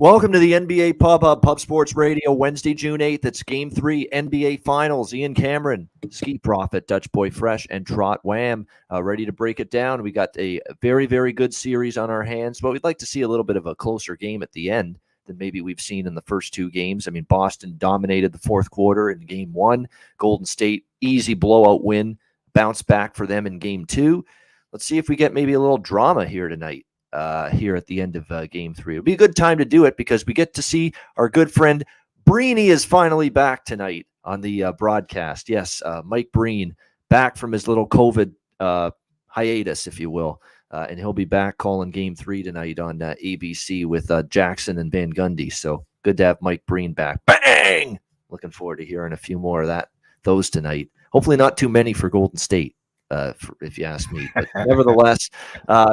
Welcome to the NBA Pub Sports Radio, Wednesday, June 8th. It's Game 3 NBA Finals. Ian Cameron, Skee Profit, Dutch Boy Fresh, and TROT Wham ready to break it down. We got a very, very good series on our hands, but we'd like to see a little bit of a closer game at the end than maybe we've seen in the first two games. I mean, Boston dominated the fourth quarter in Game 1. Golden State, easy blowout win, bounce back for them in Game 2. Let's see if we get maybe a little drama here tonight. Here at the end of Game 3. It'll be a good time to do it because we get to see our good friend Breeny is finally back tonight on the broadcast. Yes, Mike Breen back from his little COVID hiatus, if you will. And he'll be back calling Game 3 tonight on ABC with Jackson and Van Gundy. So good to have Mike Breen back. Bang! Looking forward to hearing a few more of those tonight. Hopefully not too many for Golden State. If you ask me. But nevertheless,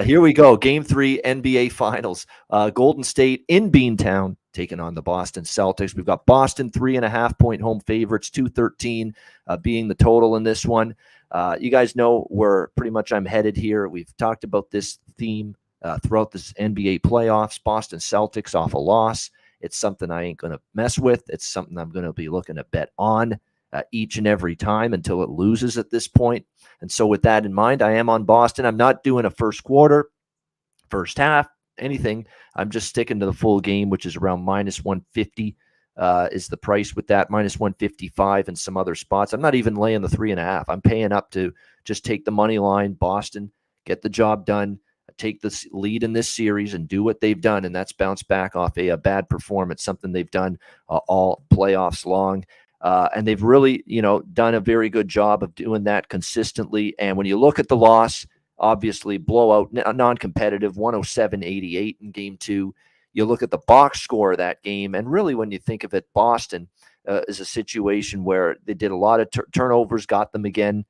here we go. Game 3 NBA Finals. Golden State in Beantown taking on the Boston Celtics. We've got Boston 3.5-point home favorites, 213 being the total in this one. You guys know where pretty much I'm headed here. We've talked about this theme throughout this NBA playoffs. Boston Celtics off a loss. It's something I ain't going to mess with. It's something I'm going to be looking to bet on each and every time until it loses at this point. And so with that in mind, I am on Boston. I'm not doing a first quarter, first half, anything. I'm just sticking to the full game, which is around minus 150 is the price with that, minus 155 and some other spots. I'm not even laying the 3.5. I'm paying up to just take the money line, Boston, get the job done, take the lead in this series and do what they've done, and that's bounce back off a bad performance, something they've done all playoffs long. And they've really, done a very good job of doing that consistently. And when you look at the loss, obviously blowout, non-competitive, 107-88 in Game 2. You look at the box score of that game, and really when you think of it, Boston is a situation where they did a lot of turnovers, got them again,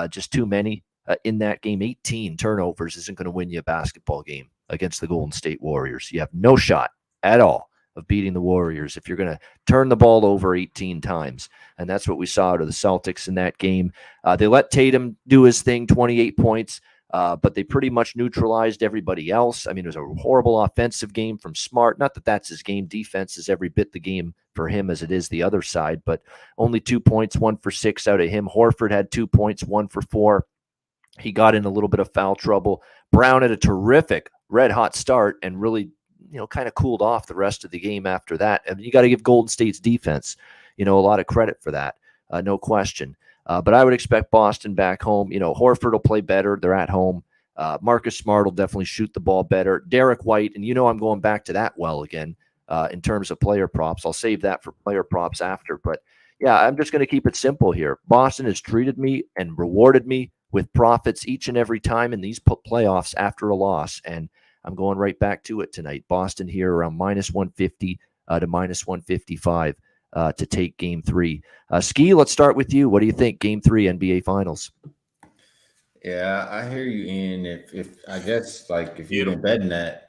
just too many in that game. 18 turnovers isn't going to win you a basketball game against the Golden State Warriors. You have no shot at all of beating the Warriors if you're going to turn the ball over 18 times. And that's what we saw out of the Celtics in that game. They let Tatum do his thing, 28 points, but they pretty much neutralized everybody else. I mean, it was a horrible offensive game from Smart. Not that that's his game. Defense is every bit the game for him as it is the other side, but only 2 points, 1 for 6 out of him. Horford had 2 points, 1 for 4. He got in a little bit of foul trouble. Brown had a terrific red-hot start and really kind of cooled off the rest of the game after that. And you got to give Golden State's defense, a lot of credit for that. No question. But I would expect Boston back home. Horford will play better. They're at home. Marcus Smart will definitely shoot the ball better. Derek White, and I'm going back to that again in terms of player props. I'll save that for player props after. But, yeah, I'm just going to keep it simple here. Boston has treated me and rewarded me with profits each and every time in these playoffs after a loss. And I'm going right back to it tonight. Boston here around minus 150 to minus 155 to take Game 3. Skee, let's start with you. What do you think, Game 3 NBA Finals? Yeah, I hear you, Ian. If I guess if you've been betting that,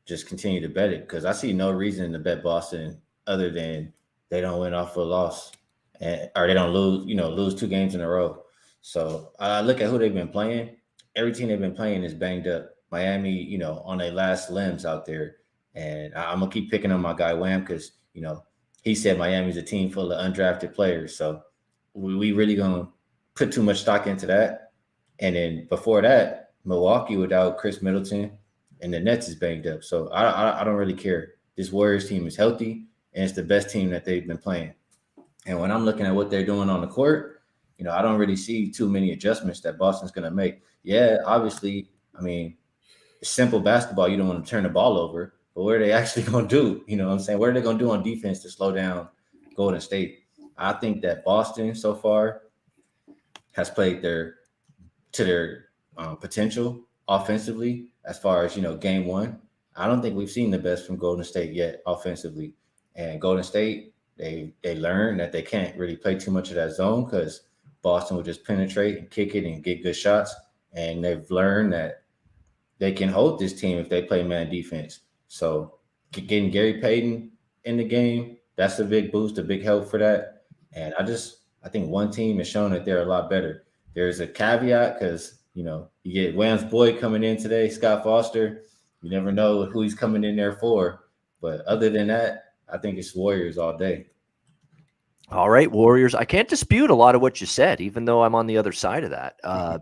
just continue to bet it because I see no reason to bet Boston other than they don't win off a loss or they don't lose 2 games in a row. So I look at who they've been playing. Every team they've been playing is banged up. Miami, on their last limbs out there. And I'm going to keep picking on my guy Wham because, he said Miami's a team full of undrafted players. So we really going to put too much stock into that. And then before that, Milwaukee without Chris Middleton and the Nets is banged up. So I don't really care. This Warriors team is healthy, and it's the best team that they've been playing. And when I'm looking at what they're doing on the court, I don't really see too many adjustments that Boston's going to make. Yeah, obviously, simple basketball, you don't want to turn the ball over, but what are they actually going to do? You know what I'm saying? What are they going to do on defense to slow down Golden State? I think that Boston so far has played to their potential offensively as far as, Game 1. I don't think we've seen the best from Golden State yet offensively. And Golden State, they learned that they can't really play too much of that zone because Boston will just penetrate and kick it and get good shots. And they've learned that they can hold this team if they play man defense. So getting Gary Payton in the game, that's a big boost, a big help for that. And I think one team has shown that they're a lot better. There's a caveat because, you get Wham's boy coming in today, Scott Foster. You never know who he's coming in there for. But other than that, I think it's Warriors all day. All right, Warriors. I can't dispute a lot of what you said, even though I'm on the other side of that,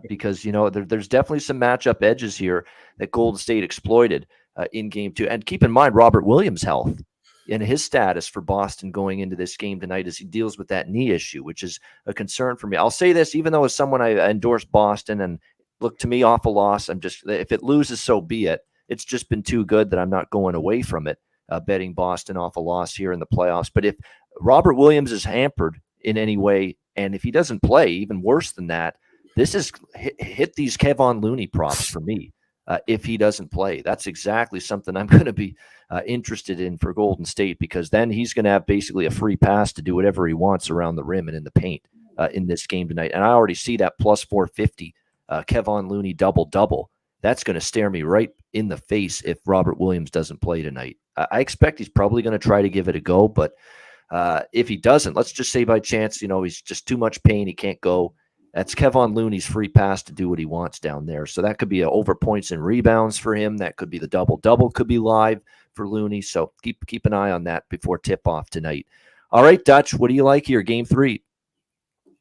because there's definitely some matchup edges here that Golden State exploited in Game 2. And keep in mind Robert Williams' health and his status for Boston going into this game tonight as he deals with that knee issue, which is a concern for me. I'll say this, even though as someone I endorse Boston and look to me off a loss, if it loses, so be it. It's just been too good that I'm not going away from it, betting Boston off a loss here in the playoffs. But if Robert Williams is hampered in any way, and if he doesn't play, even worse than that, this is hit these Kevon Looney props for me. If he doesn't play, that's exactly something I'm going to be interested in for Golden State, because then he's going to have basically a free pass to do whatever he wants around the rim and in the paint in this game tonight. And I already see that plus 450 Kevon Looney double-double. That's going to stare me right in the face if Robert Williams doesn't play tonight. I expect he's probably going to try to give it a go, but if he doesn't, let's just say by chance, he's just too much pain, he can't go. That's Kevon Looney's free pass to do what he wants down there. So that could be over points and rebounds for him. That could be the double-double could be live for Looney. So keep an eye on that before tip-off tonight. All right, Dutch, what do you like here? Game 3.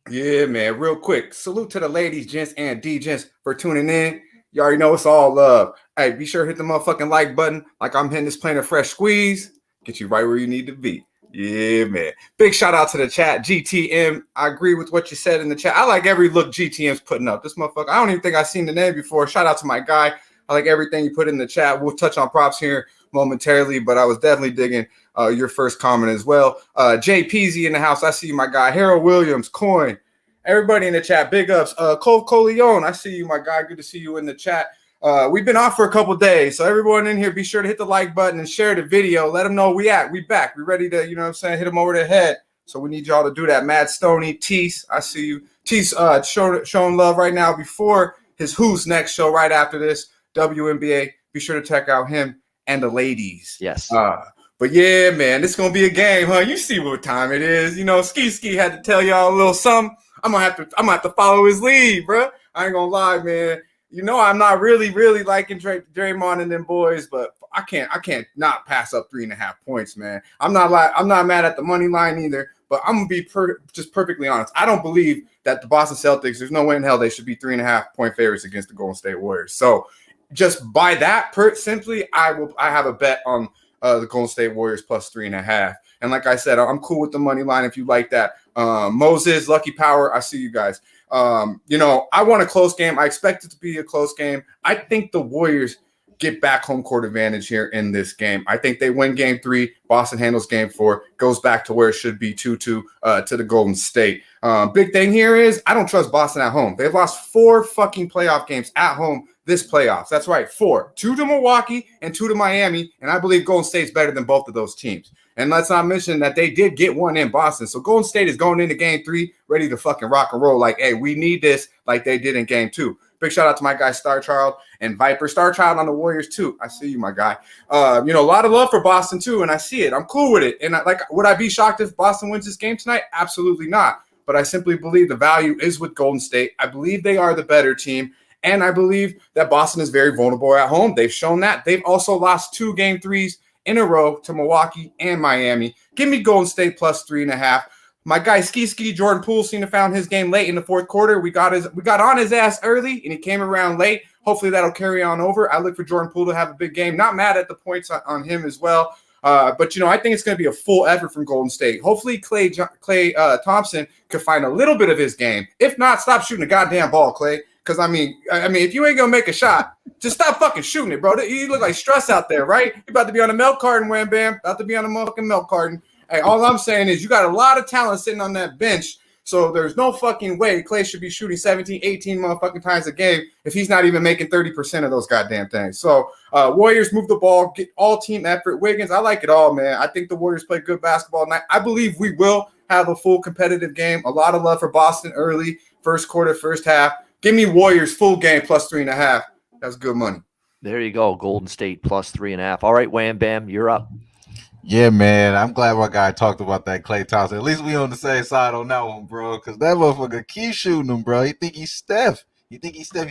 Yeah, man. Real quick. Salute to the ladies, gents, and D-gents for tuning in. You already know it's all love. Hey, be sure to hit the motherfucking like button like I'm hitting this Planet Fresh Squeeze. Get you right where you need to be. Yeah, man. Big shout out to the chat. GTM. I agree with what you said in the chat. I like every look GTM's putting up. This motherfucker, I don't even think I've seen the name before. Shout out to my guy. I like everything you put in the chat. We'll touch on props here momentarily, but I was definitely digging your first comment as well. Jay Peasy in the house. I see you, my guy. Harold Williams, Coin. Everybody in the chat, big ups. Cole Coleon, I see you, my guy. Good to see you in the chat. We've been off for a couple days, so everyone in here, be sure to hit the like button and share the video. Let them know we back. We ready to, hit them over the head. So we need y'all to do that. Mad Stoney, Tease, I see you. Tease showing love right now before his Who's Next show right after this, WNBA. Be sure to check out him and the ladies. Yes. But yeah, man, this is gonna be a game, huh? You see what time it is. Skee had to tell y'all a little something. I'm gonna have to follow his lead, bro. I ain't gonna lie, man. I'm not really liking Draymond and them boys, but I can't not pass up 3.5 points, man. I'm not mad at the money line either, but I'm gonna be just perfectly honest. I don't believe that the Boston Celtics, there's no way in hell they should be 3.5 point favorites against the Golden State Warriors. So just by that simply, I have a bet on the Golden State Warriors plus 3.5. And like I said, I'm cool with the money line if you like that. Moses, Lucky Power, I see you guys. I want a close game. I expect it to be a close game. I think the Warriors get back home court advantage here in this game. I think they win game 3. Boston handles game 4, goes back to where it should be 2-2 to the Golden State. Big thing here is I don't trust Boston at home. They've lost 4 fucking playoff games at home this playoffs. That's right, 4. 2 to Milwaukee and 2 to Miami, and I believe Golden State's better than both of those teams. And let's not mention that they did get one in Boston. So Golden State is going into game 3 ready to fucking rock and roll like, hey, we need this like they did in game 2. Big shout out to my guy Star Child and Viper. Star Child on the Warriors too. I see you, my guy. A lot of love for Boston too, and I see it. I'm cool with it. And would I be shocked if Boston wins this game tonight? Absolutely not. But I simply believe the value is with Golden State. I believe they are the better team. And I believe that Boston is very vulnerable at home. They've shown that. They've also lost 2 game 3s in a row to Milwaukee and Miami. Give me Golden State plus 3.5. My guy Skee Jordan Poole seemed to found his game late in the fourth quarter. We got on his ass early, and he came around late. Hopefully that'll carry on over. I look for Jordan Poole to have a big game. Not mad at the points on him as well. But I think it's going to be a full effort from Golden State. Hopefully Clay Thompson could find a little bit of his game. If not, stop shooting the goddamn ball, Clay. Because, I mean, if you ain't going to make a shot, just stop fucking shooting it, bro. You look like stress out there, right? You're about to be on a milk carton, Wham Bam. About to be on a motherfucking milk carton. Hey, all I'm saying is you got a lot of talent sitting on that bench, so there's no fucking way Clay should be shooting 17, 18 motherfucking times a game if he's not even making 30% of those goddamn things. So Warriors move the ball, get all team effort. Wiggins, I like it all, man. I think the Warriors play good basketball tonight. I believe we will have a full competitive game. A lot of love for Boston early, first quarter, first half. Give me Warriors full game plus 3.5. That's good money. There you go. Golden State plus 3.5. All right, Wham Bam, you're up. Yeah, man. I'm glad my guy talked about that Klay Thompson. At least we on the same side on that one, bro. Because that motherfucker keep shooting him, bro. You think he's Steph. You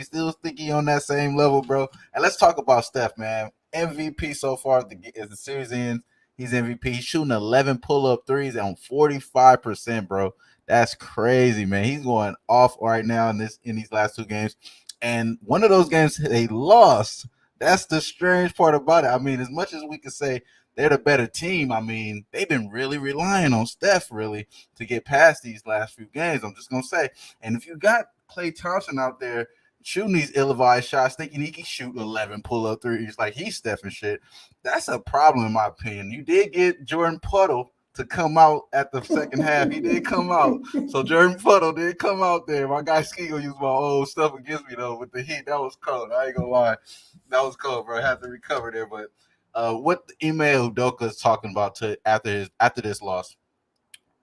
still think he on that same level, bro. And let's talk about Steph, man. MVP so far as the series ends. He's MVP. He's shooting 11 pull-up threes on 45%, bro. That's crazy, man. He's going off right now in these last 2 games. And one of those games they lost. That's the strange part about it. I mean, as much as we could say they're the better team, I mean, they've been really relying on Steph really to get past these last few games. I'm just gonna say. And if you got Klay Thompson out there shooting these ill-advised shots, thinking he can shoot 11 pull-up threes like he's Steph and shit, that's a problem in my opinion. You did get Jordan Puddle to come out at the second half. He did come out. So Jordan Puddle did come out there. My guy Skee will use my old stuff against me though with the Heat. That was cold. I ain't gonna lie. That was cold, bro. I had to recover there. But what Ime Udoka is talking about after this loss,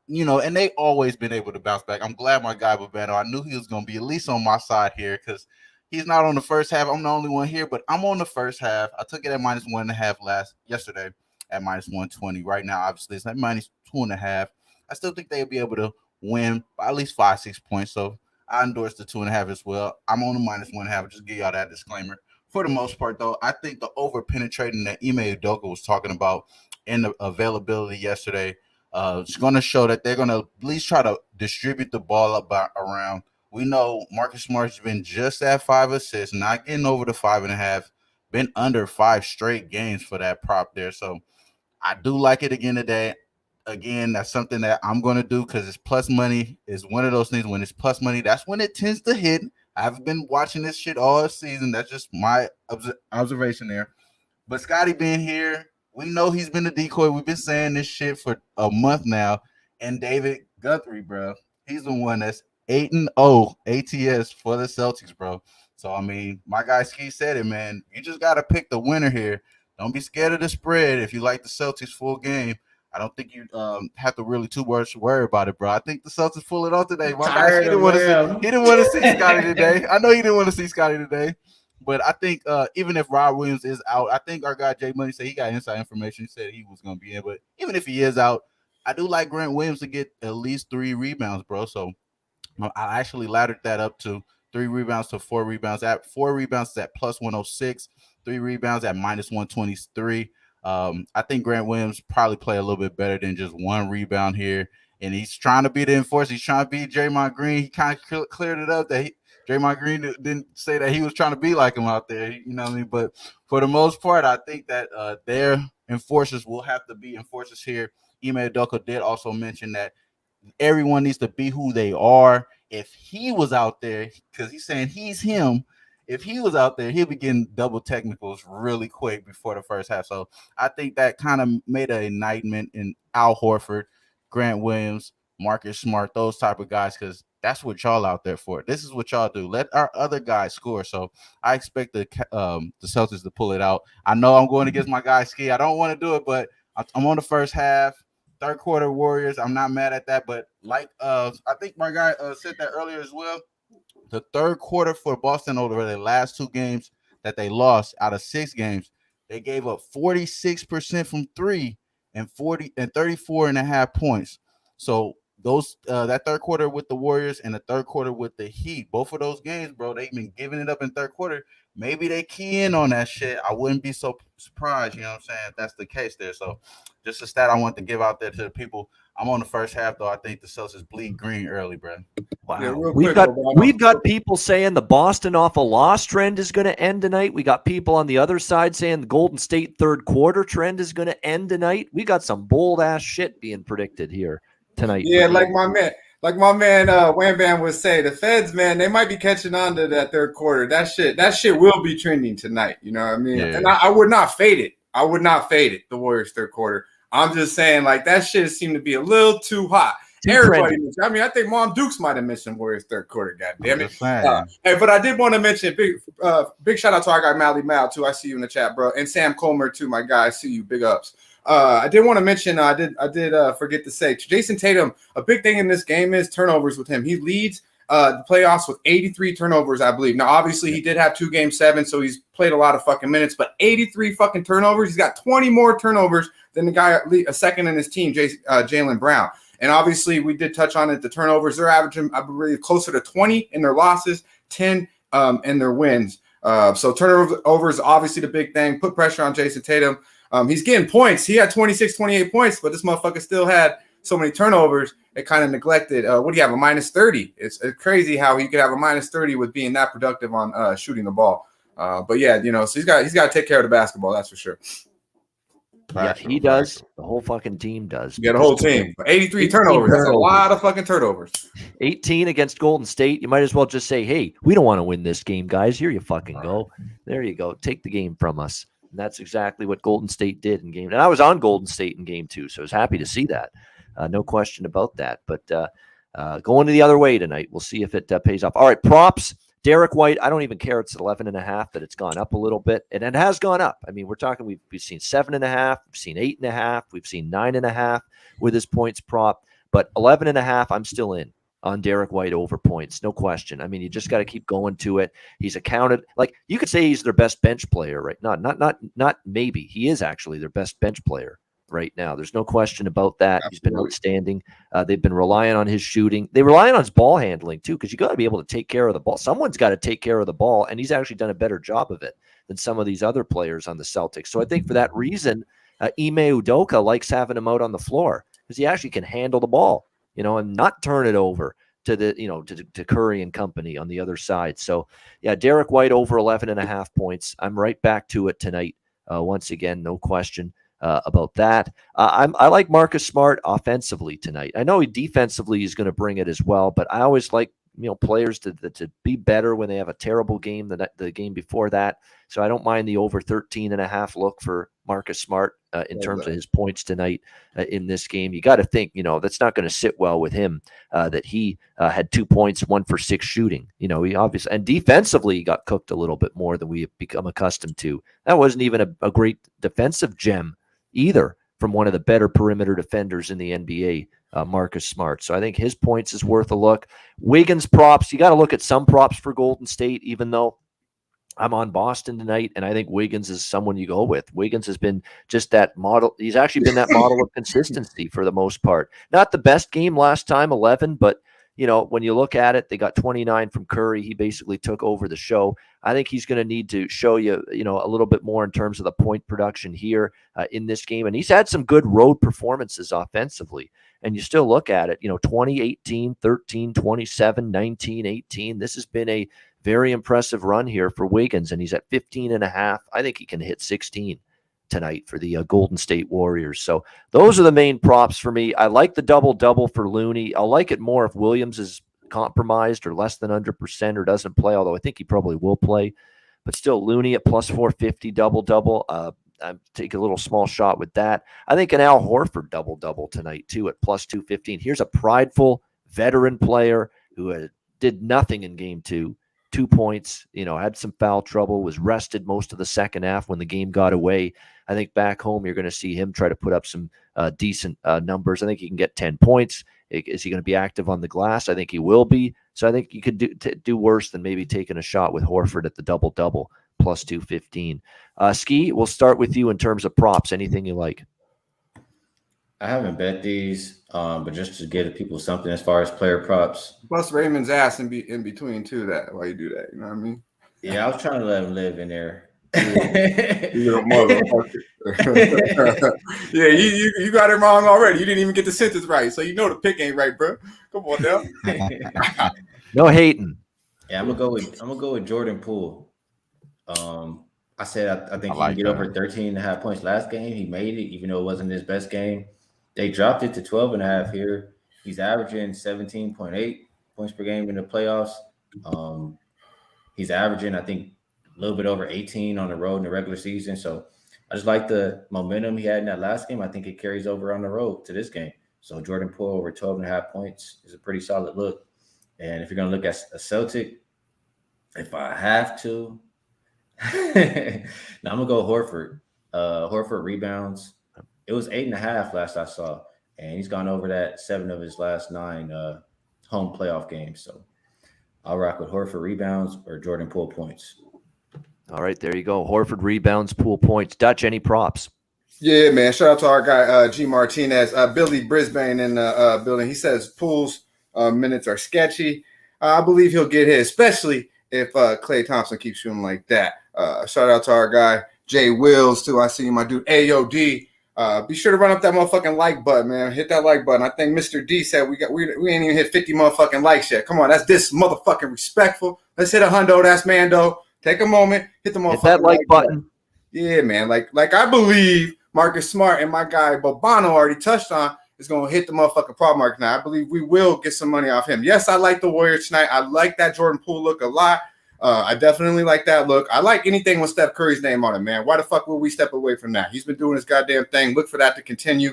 you know, and they always been able to bounce back. I'm glad my guy Babano, I knew he was going to be at least on my side here because he's not on the first half. I'm the only one here, but I'm on the first half. I took it at -1.5 yesterday at -120. Right now, obviously, it's at -2.5. I still think they'll be able to win by at least 5-6 points. So I endorse the 2.5 as well. I'm on the -1.5. Just give y'all that disclaimer. For the most part, though, I think the over penetrating that Ime Udoka was talking about in the availability yesterday, it's going to show that they're going to at least try to distribute the ball around. We know Marcus Smart's been just at 5 assists, not getting over the 5.5, been under 5 straight games for that prop there. So I do like it again today. Again, that's something that I'm going to do because it's plus money. It's one of those things when it's plus money, that's when it tends to hit. I've been watching this shit all season. That's just my observation there. But Scotty being here, we know he's been a decoy. We've been saying this shit for a month now. And David Guthrie, bro, he's the one that's 8-0 ATS for the Celtics, bro. So, I mean, my guy Skee said it, man. You just got to pick the winner here. Don't be scared of the spread if you like the Celtics full game. I don't think you have to really too much worry about it, bro. I think the Celtics pull it off today. My guy, he didn't want to see Scotty today. I know he didn't want to see Scotty today. But I think even if Rob Williams is out, I think our guy Jay Money said he got inside information. He said he was going to be in. But even if he is out, I do like Grant Williams to get at least 3 rebounds, bro. So I actually laddered that up to 3 rebounds to 4 rebounds. At 4 rebounds is at plus 106, 3 rebounds at minus 123. I think Grant Williams probably play a little bit better than just 1 rebound here. And he's trying to be the enforcer. He's trying to be Draymond Green. He kind of cleared it up that Draymond Green didn't say that he was trying to be like him out there. You know what I mean? But for the most part, I think that their enforcers will have to be enforcers here. Ime Udoka did also mention that everyone needs to be who they are. If he was out there, because he's saying he's him, if he was out there, he'll be getting double technicals really quick before the first half. So I think that kind of made an indictment in Al Horford, Grant Williams, Marcus Smart, those type of guys, because that's what y'all out there for. This is what y'all do. Let our other guys score. So I expect the Celtics to pull it out. I know I'm going against my guy Skee. I don't want to do it, but I'm on the first half. Third quarter Warriors. I'm not mad at that, but like I think my guy said that earlier as well. The third quarter for Boston over the last 2 games that they lost out of 6 games, they gave up 46% from 3 and 34.5 points. So those that third quarter with the Warriors and the third quarter with the Heat, both of those games, bro, they've been giving it up in third quarter. Maybe they key in on that shit. I wouldn't be so surprised, you know what I'm saying, if that's the case there. So just a stat I want to give out there to the people. I'm on the first half, though. I think the Celtics bleed green early, bro. Wow. Yeah, we've got people saying the Boston off a loss trend is going to end tonight. We got people on the other side saying the Golden State third quarter trend is going to end tonight. We got some bold ass shit being predicted here tonight. Yeah, like my man Wham Bam would say, the Feds, man, they might be catching on to that third quarter. That shit will be trending tonight. You know what I mean? Yeah. And I would not fade it. The Warriors third quarter. I'm just saying, like, that shit seemed to be a little too hot. Everybody mentioned. I mean, I think Mom Dukes might have mentioned Warriors third quarter. God damn it! Hey, but I did want to mention big shout out to our guy Mally Mal too. I see you in the chat, bro, and Sam Comer too, my guy. I see you. Big ups. I did want to mention. I did forget to say, Jason Tatum. A big thing in this game is turnovers with him. He leads the playoffs with 83 turnovers, I believe. Now, obviously, he did have 2 Game 7, so he's played a lot of fucking minutes. But 83 fucking turnovers. He's got 20 more turnovers than the guy a second in his team, Jaylen Brown. And obviously, we did touch on it. The turnovers, they're averaging, I believe, closer to 20 in their losses, 10 in their wins. So turnovers is obviously the big thing. Put pressure on Jason Tatum. He's getting points. He had 26, 28 points, but this motherfucker still had so many turnovers. It kind of neglected. What do you have? A minus 30. It's crazy how he could have a minus 30 with being that productive on shooting the ball. But yeah, so he's got to take care of the basketball. That's for sure. Yeah, he does. The whole fucking team does. Yeah, the whole team. 83 turnovers. That's a lot of fucking turnovers. 18 against Golden State. You might as well just say, hey, we don't want to win this game, guys. Here you fucking go. There you go. Take the game from us. And that's exactly what Golden State did in game. And I was on Golden State in game 2, so I was happy to see that. No question about that. But going the other way tonight, we'll see if it pays off. All right, props. Derek White, I don't even care. It's 11.5 that it's gone up a little bit, and it has gone up. I mean, we're talking. We've seen 7.5, we've seen 8.5, we've seen 9.5 with his points prop, but 11.5, I'm still in on Derek White over points, no question. I mean, you just got to keep going to it. He's accounted like you could say he's their best bench player, right? Not maybe. He is actually their best bench player right now. There's no question about that. Absolutely. He's been outstanding. They've been relying on his shooting. They rely on his ball handling too, because you got to be able to take care of the ball. Someone's got to take care of the ball, and he's actually done a better job of it than some of these other players on the Celtics. So I think for that reason, Ime Udoka likes having him out on the floor because he actually can handle the ball, and not turn it over to the, to Curry and company on the other side. So yeah, Derek White over 11.5 points. I'm right back to it tonight. Once again, no question about that. I like Marcus Smart offensively tonight. I know he defensively is going to bring it as well, but I always like players to be better when they have a terrible game the game before that. So I don't mind the over 13.5 look for Marcus Smart in terms of his points tonight in this game. You got to think, that's not going to sit well with him that he had 2 points, 1 for 6 shooting. He obviously, and defensively he got cooked a little bit more than we have become accustomed to. That wasn't even a great defensive gem either from one of the better perimeter defenders in the NBA, Marcus Smart. So I think his points is worth a look. Wiggins props, you got to look at some props for Golden State, even though I'm on Boston tonight, and I think Wiggins is someone you go with. Wiggins has been just that model. He's actually been that model of consistency for the most part. Not the best game last time, 11, but when you look at it, they got 29 from Curry. He basically took over the show. I think he's going to need to show you, a little bit more in terms of the point production here in this game. And he's had some good road performances offensively. And you still look at it, 20, 18, 13, 27, 19, 18. This has been a very impressive run here for Wiggins, and he's at 15.5. I think he can hit 16 tonight for the Golden State Warriors. So those are the main props for me. I like the double-double for Looney. I'll like it more if Williams is compromised or less than 100% or doesn't play, although I think he probably will play. But still, Looney at plus 450 double-double. I take a little small shot with that. I think an Al Horford double-double tonight, too, at plus 215. Here's a prideful veteran player who did nothing in game 2. 2 points, had some foul trouble, was rested most of the second half when the game got away. I think back home, you're going to see him try to put up some decent numbers. I think he can get 10 points. Is he going to be active on the glass? I think he will be. So I think you could do worse than maybe taking a shot with Horford at the double-double, plus 215. Skee, we'll start with you in terms of props. Anything you like? I haven't bet these, but just to give people something as far as player props. Plus Raymond's ass in between too. That why you do that? You know what I mean? Yeah, I was trying to let him live in there. Yeah, you got it wrong already. You didn't even get the sentence right, so the pick ain't right, bro. Come on now. No hating. Yeah, I'm gonna go with Jordan Poole. I said I think he can get over 13.5 points last game. He made it, even though it wasn't his best game. They dropped it to 12.5 here. He's averaging 17.8 points per game in the playoffs. He's averaging, I think, a little bit over 18 on the road in the regular season. So I just like the momentum he had in that last game. I think it carries over on the road to this game. So Jordan Poole over 12.5 points is a pretty solid look. And if you're going to look at a Celtic, if I have to, now I'm going to go Horford. Horford rebounds. It was 8.5 last I saw, and he's gone over that 7 of his last 9 home playoff games. So I'll rock with Horford rebounds or Jordan Poole points. All right, there you go. Horford rebounds, Poole points. Dutch, any props? Yeah, man. Shout out to our guy, G. Martinez. Billy Brisbane in the building. He says Poole's minutes are sketchy. I believe he'll get hit, especially if Klay Thompson keeps shooting like that. Shout out to our guy, Jay Wills too. I see you, my dude. AOD. Be sure to run up that motherfucking like button, man. Hit that like button. I think Mr. D said we ain't even hit 50 motherfucking likes yet. Come on, that's this motherfucking respectful. Let's hit a hundo. That's Mando. Take a moment, hit the motherfucking Hit that like button. Yeah, man. Like I believe Marcus Smart and my guy Bobano already touched on is going to hit the motherfucking prop market now. I believe we will get some money off him. Yes, I like the Warriors tonight. I like that Jordan Poole look a lot. I definitely like that look. I like anything with Steph Curry's name on it, man. Why the fuck would we step away from that? He's been doing his goddamn thing. Look for that to continue.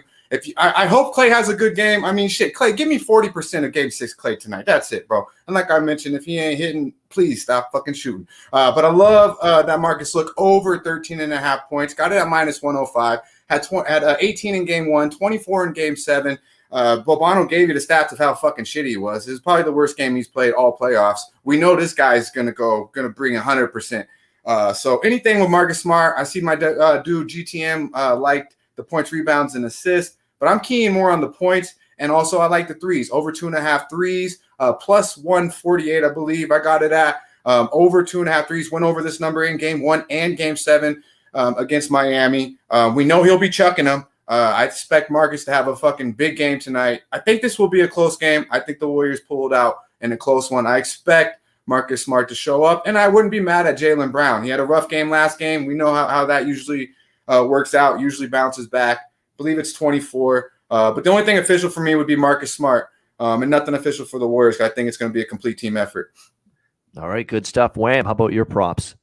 I hope Klay has a good game. I mean, shit, Klay, give me 40% of Game 6 Klay tonight. That's it, bro. And like I mentioned, if he ain't hitting, please stop fucking shooting. But I love that Marcus look over 13.5 points. Got it at minus 105. Had 18 in Game 1, 24 in Game 7. Bobano gave you the stats of how fucking shitty he was. This is probably the worst game he's played all playoffs. We know this guy's gonna bring 100%. So anything with Marcus Smart, I see my dude GTM liked the points, rebounds, and assists, but I'm keying more on the points, and also I like the threes, over 2.5 threes, plus 148, I believe I got it at. Over 2.5 threes, went over this number in Game 1 and Game 7 against Miami. We know he'll be chucking them. I expect Marcus to have a fucking big game tonight. I think this will be a close game. I think the Warriors pulled out in a close one. I expect Marcus Smart to show up, and I wouldn't be mad at Jaylen Brown. He had a rough game last game. We know how that usually works out, usually bounces back. I believe it's 24. But the only thing official for me would be Marcus Smart, and nothing official for the Warriors. I think it's going to be a complete team effort. All right, good stuff. Wham, how about your props?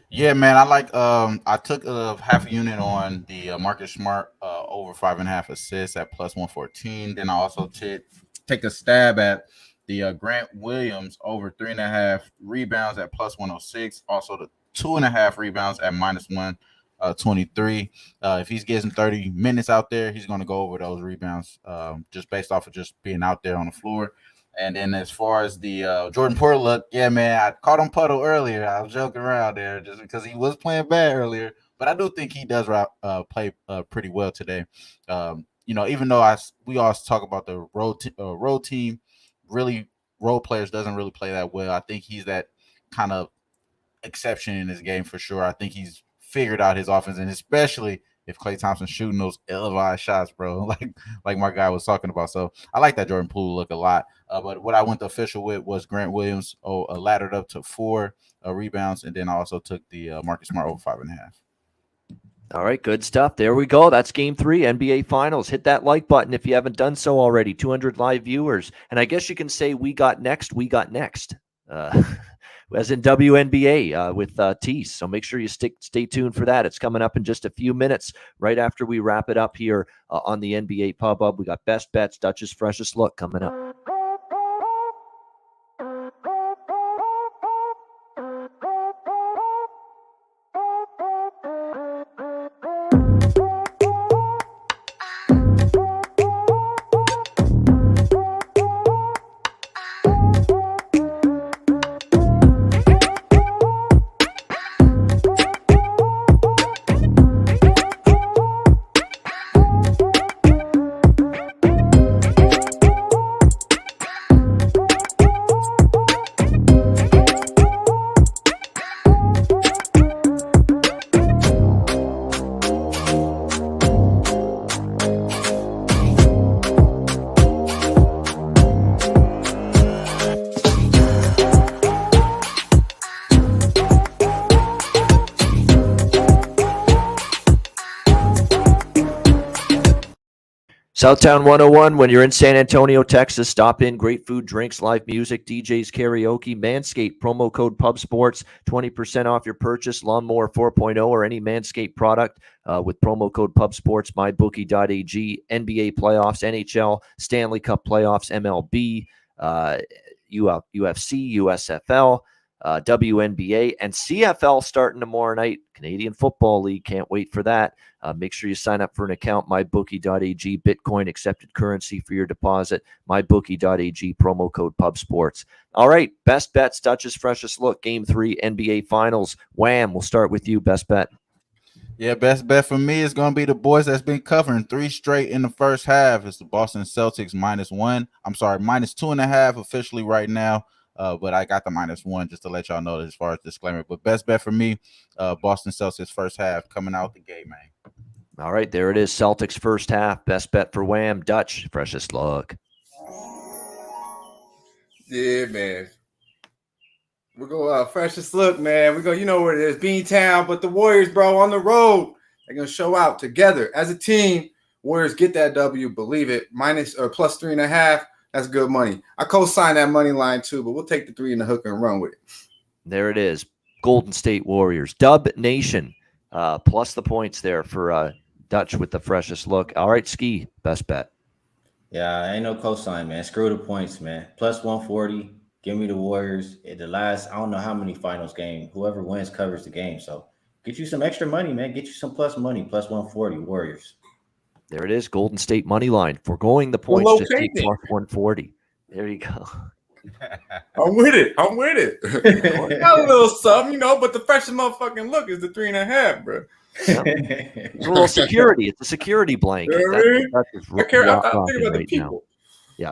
Yeah, man, I like. I took a half a unit on the Marcus Smart over 5.5 assists at plus 114. Then I also take a stab at the Grant Williams over 3.5 rebounds at plus 106. Also the 2.5 rebounds at minus 123. If he's getting 30 minutes out there, he's going to go over those rebounds just based off of just being out there on the floor. And then as far as the Jordan Poole look, yeah, man, I caught him puddle earlier. I was joking around there just because he was playing bad earlier. But I do think he does play pretty well today. Even though we always talk about the road team, really role players doesn't really play that well. I think he's that kind of exception in his game for sure. I think he's figured out his offense, and especially if Klay Thompson's shooting those ill-advised shots, bro, like my guy was talking about. So I like that Jordan Poole look a lot. But what I went the official with was Grant Williams, laddered up to 4 rebounds, and then I also took the Marcus Smart over 5.5. All right, good stuff. There we go. That's Game 3, NBA Finals. Hit that like button if you haven't done so already. 200 live viewers. And I guess you can say we got next. As in WNBA with Tease. So make sure you stay tuned for that. It's coming up in just a few minutes right after we wrap it up here on the NBA Pub Up. We got Best Bets, Dutch's Freshest Look coming up. Southtown 101, when you're in San Antonio, Texas, stop in. Great food, drinks, live music, DJs, karaoke, Manscaped, promo code PUBSPORTS, 20% off your purchase, Lawnmower 4.0 or any Manscaped product with promo code PUBSPORTS, mybookie.ag, NBA playoffs, NHL, Stanley Cup playoffs, MLB, UFC, USFL, WNBA, and CFL starting tomorrow night. Canadian Football League. Can't wait for that. Make sure you sign up for an account, mybookie.ag, Bitcoin accepted currency for your deposit, mybookie.ag, promo code PUBSPORTS. All right, Best Bets, Dutch's Freshest Look, Game 3, NBA Finals. Wham, we'll start with you, Best Bet. Yeah, best bet for me is going to be the boys that's been covering 3 straight in the first half. It's the Boston Celtics minus 2.5 officially right now. But I got the -1 just to let y'all know as far as disclaimer. But best bet for me, Boston Celtics first half coming out the gate, man. All right, there it is. Celtics first half. Best bet for Wham. Dutch, freshest look. Yeah, man. We're going freshest look, man. We go, you know what it is, Beantown. But the Warriors, bro, on the road, they're gonna show out together as a team. Warriors get that W, believe it. Plus 3.5. That's good money. I co-sign that money line too, but we'll take the 3 in the hook and run with it. There it is. Golden State Warriors. Dub Nation. Plus the points there for Dutch with the freshest look. All right, Skee, best bet. Yeah, ain't no cosign, man. Screw the points, man. Plus 140. Give me the Warriors. At the last, I don't know how many finals game. Whoever wins covers the game. So get you some extra money, man. Get you some plus money. Plus 140, Warriors. There it is. Golden State money line. Foregoing the points, just take plus 140. There you go. I'm with it. Got a little something, but the freshest motherfucking look is the 3.5, bro. Yep. It's a little security. It's a security blanket. That's I think about the people. Now. Yeah.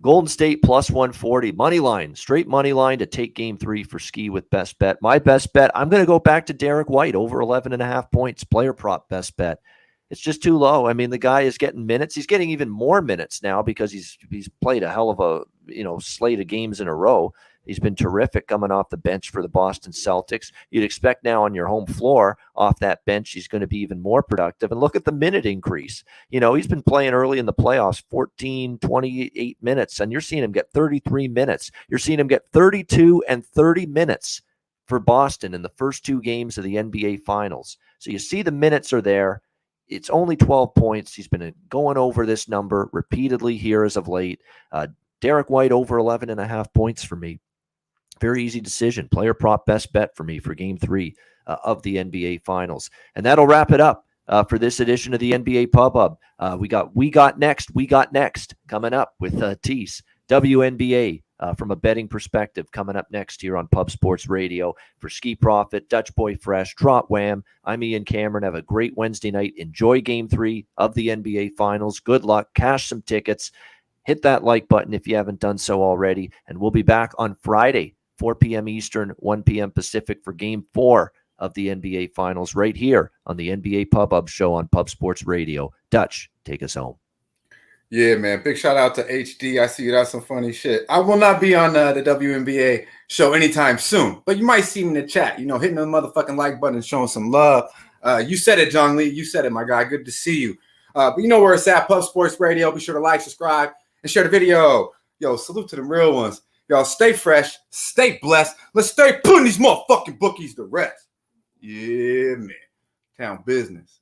Golden State plus 140. Money line. Straight money line to take game 3 for Skee with best bet. My best bet, I'm going to go back to Derek White over 11.5 points. Player prop best bet. It's just too low. I mean, the guy is getting minutes. He's getting even more minutes now because he's played a hell of a slate of games in a row. He's been terrific coming off the bench for the Boston Celtics. You'd expect now on your home floor off that bench, he's going to be even more productive. And look at the minute increase. He's been playing early in the playoffs, 14, 28 minutes, and you're seeing him get 33 minutes. You're seeing him get 32 and 30 minutes for Boston in the first 2 games of the NBA Finals. So you see the minutes are there. It's only 12 points. He's been going over this number repeatedly here as of late. Derek White over 11.5 points for me. Very easy decision. Player prop best bet for me for game 3 of the NBA Finals. And that'll wrap it up for this edition of the NBA Pub Hub. We got next coming up with Tease. WNBA from a betting perspective coming up next here on Pub Sports Radio. For Skee Profit, Dutch Boy Fresh, Trot Wham, I'm Ian Cameron. Have a great Wednesday night. Enjoy game 3 of the NBA Finals. Good luck. Cash some tickets. Hit that like button if you haven't done so already. And we'll be back on Friday, 4 p.m. Eastern, 1 p.m. Pacific for game 4 of the NBA Finals right here on the NBA Pub Hub show on Pub Sports Radio. Dutch, take us home. Yeah, man. Big shout out to HD. I see you. That's some funny shit. I will not be on the WNBA show anytime soon, but you might see me in the chat, hitting the motherfucking like button and showing some love. You said it, John Lee. You said it, my guy. Good to see you. But you know where it's at, Pub Sports Radio. Be sure to like, subscribe, and share the video. Yo, salute to them real ones. Y'all stay fresh, stay blessed. Let's stay putting these motherfucking bookies to rest. Yeah, man. Town business.